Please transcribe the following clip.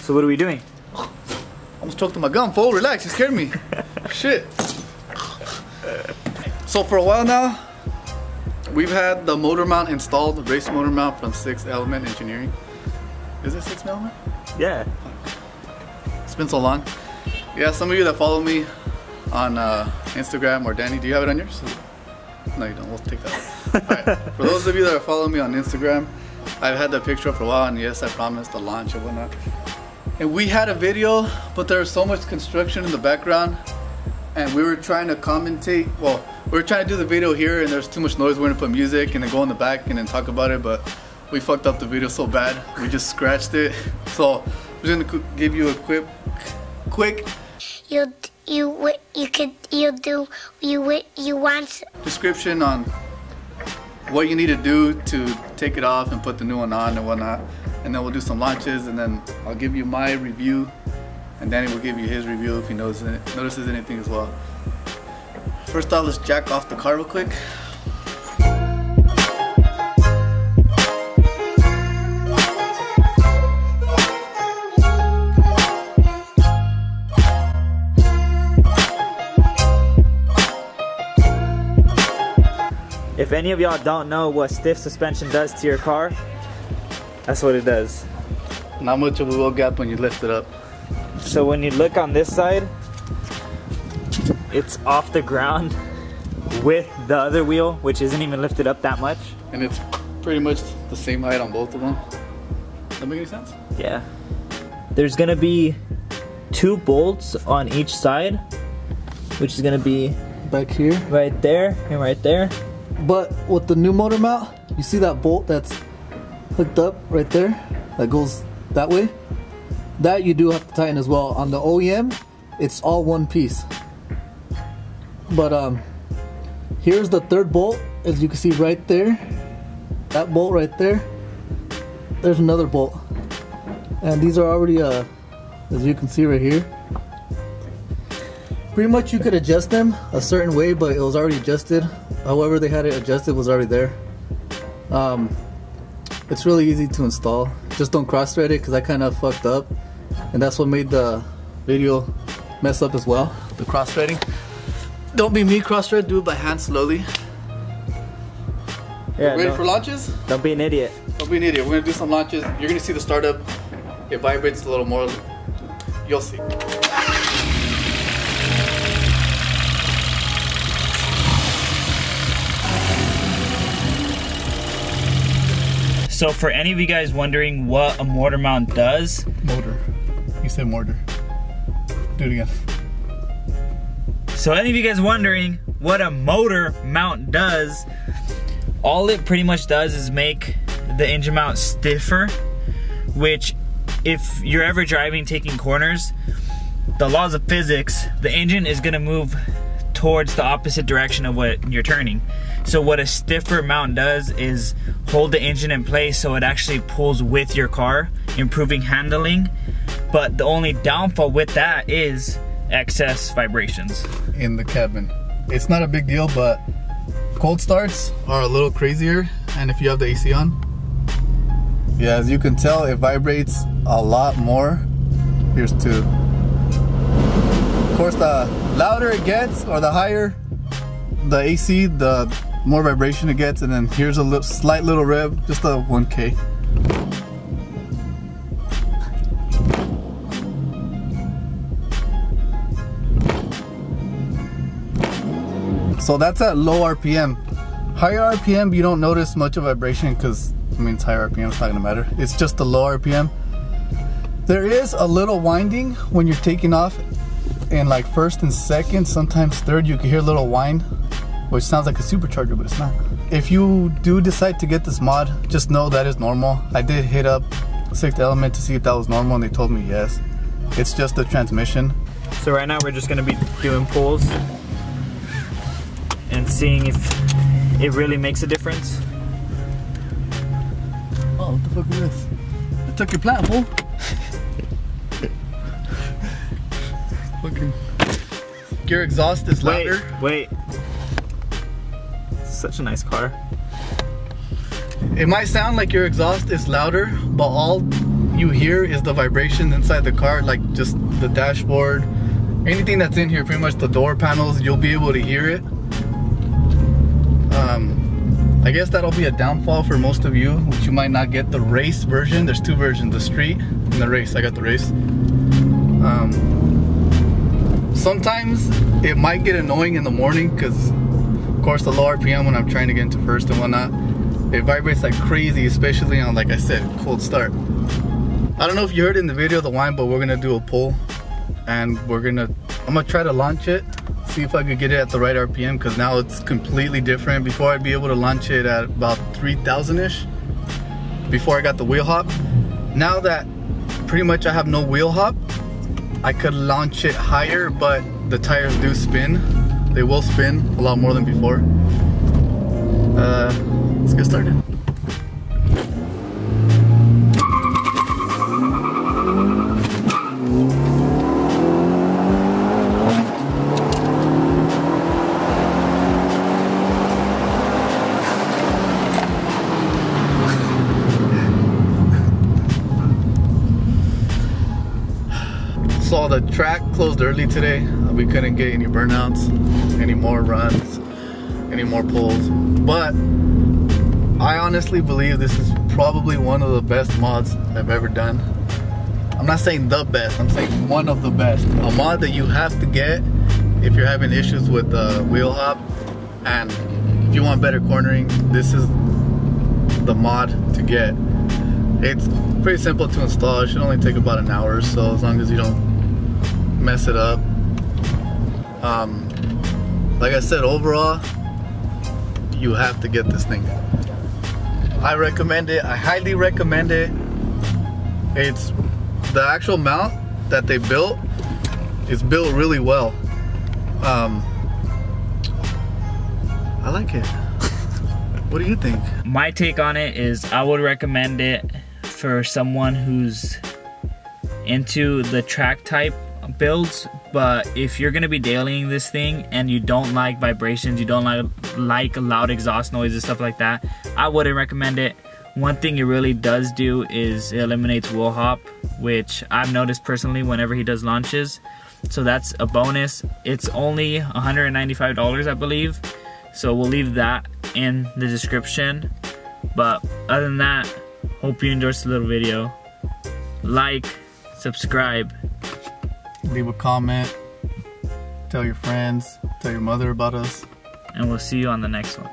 So what are we doing? Almost choked on my gum, fool. Relax, you scared me. Shit. So for a while now, we've had the motor mount installed, the race motor mount from 6th Element Engineering. Is it 6th Element? Yeah. It's been so long. Yeah, some of you that follow me on Instagram, or Danny, do you have it on yours? No, you don't. We'll take that out. Alright, for those of you that are following me on Instagram, I've had that picture up for a while, and yes, I promised the launch and whatnot. And we had a video, but there was so much construction in the background, and we were trying to commentate. Well, we were trying to do the video here, and there's too much noise. We're gonna put music and then go in the back and then talk about it, but we fucked up the video so bad. We just scratched it. So I'm just gonna give you a quick. You want description on what you need to do to take it off and put the new one on and whatnot, and then we'll do some launches, and then I'll give you my review, and Danny will give you his review if he notices anything as well. First off, let's jack off the car real quick. If any of y'all don't know what stiff suspension does to your car, that's what it does. Not much of a wheel gap when you lift it up. So when you look on this side, it's off the ground with the other wheel, which isn't even lifted up that much. And it's pretty much the same height on both of them. Does that make any sense? Yeah. There's gonna be 2 bolts on each side, which is gonna be back here, right there, and right there. But with the new motor mount, you see that bolt that's hooked up right there, that goes that way? That you do have to tighten as well. On the OEM, it's all one piece. But here's the 3rd bolt, as you can see right there. That bolt right there. There's another bolt. And these are already, as you can see right here. Pretty much you could adjust them a certain way, but it was already adjusted. However they had it adjusted was already there. It's really easy to install. Just don't cross thread it, because I kind of fucked up, and that's what made the video mess up as well. The cross threading. Don't be me cross thread, do it by hand slowly. Yeah, ready for launches? Don't be an idiot. Don't be an idiot. We're gonna do some launches. You're gonna see the startup. It vibrates a little more. You'll see. So for any of you guys wondering what a motor mount does. Motor. You said mortar. Do it again. So any of you guys wondering what a motor mount does, all it pretty much does is make the engine mount stiffer, which if you're ever driving, taking corners, the laws of physics, the engine is gonna move towards the opposite direction of what you're turning. So what a stiffer mount does is hold the engine in place so it actually pulls with your car, improving handling. But the only downfall with that is excess vibrations in the cabin. It's not a big deal, but cold starts are a little crazier, and if you have the AC on, yeah, as you can tell, it vibrates a lot more. Here's 2. Of course, the louder it gets, or the higher the AC, the more vibration it gets. And then here's a slight little rev, just a 1K. So that's at low RPM. Higher RPM, you don't notice much of vibration, because I mean, it's higher RPM, it's not gonna matter. It's just the low RPM. There is a little winding when you're taking off in like 1st and 2nd, sometimes 3rd, you can hear a little whine, which sounds like a supercharger, but it's not. If you do decide to get this mod, just know that is normal. I did hit up 6th Element to see if that was normal, and they told me yes. It's just the transmission. So right now we're just gonna be doing pulls and seeing if it really makes a difference. Oh, what the fuck is this? I took your plant, fool. Fucking. Your exhaust is louder. Wait. Such a nice car. It might sound like your exhaust is louder, but all you hear is the vibration inside the car, like just the dashboard, anything that's in here, pretty much the door panels, you'll be able to hear it. I guess that'll be a downfall for most of you, which you might not get the race version. There's two versions, the street and the race. I got the race. Sometimes it might get annoying in the morning because, of course, the low RPM when I'm trying to get into first and whatnot, it vibrates like crazy, especially on, like I said, cold start. I don't know if you heard in the video the whine, but we're gonna do a pull, and I'm gonna try to launch it, see if I could get it at the right RPM, because now it's completely different. Before, I'd be able to launch it at about 3,000-ish before I got the wheel hop. Now that pretty much I have no wheel hop, I could launch it higher, but the tires do spin. They will spin a lot more than before. Let's get started. So the track closed early today. We couldn't get any burnouts, any more runs, any more pulls. But I honestly believe this is probably one of the best mods I've ever done. I'm not saying the best, I'm saying one of the best. A mod that you have to get if you're having issues with the wheel hop, and if you want better cornering, this is the mod to get. It's pretty simple to install. It should only take about an hour or so, as long as you don't mess it up. Like I said, overall, you have to get this thing. I recommend it. I highly recommend it. It's the actual mount that they built is built really well. I like it. What do you think? My take on it is I would recommend it for someone who's into the track type builds, but if you're gonna be dailying this thing and you don't like vibrations, you don't like loud exhaust noise and stuff like that, I wouldn't recommend it. One thing it really does do is it eliminates wheel hop, which I've noticed personally whenever he does launches, so that's a bonus. It's only $195, I believe, so we'll leave that in the description. But other than that, hope you enjoyed this little video. Like, subscribe, leave a comment, tell your friends, tell your mother about us, and we'll see you on the next one.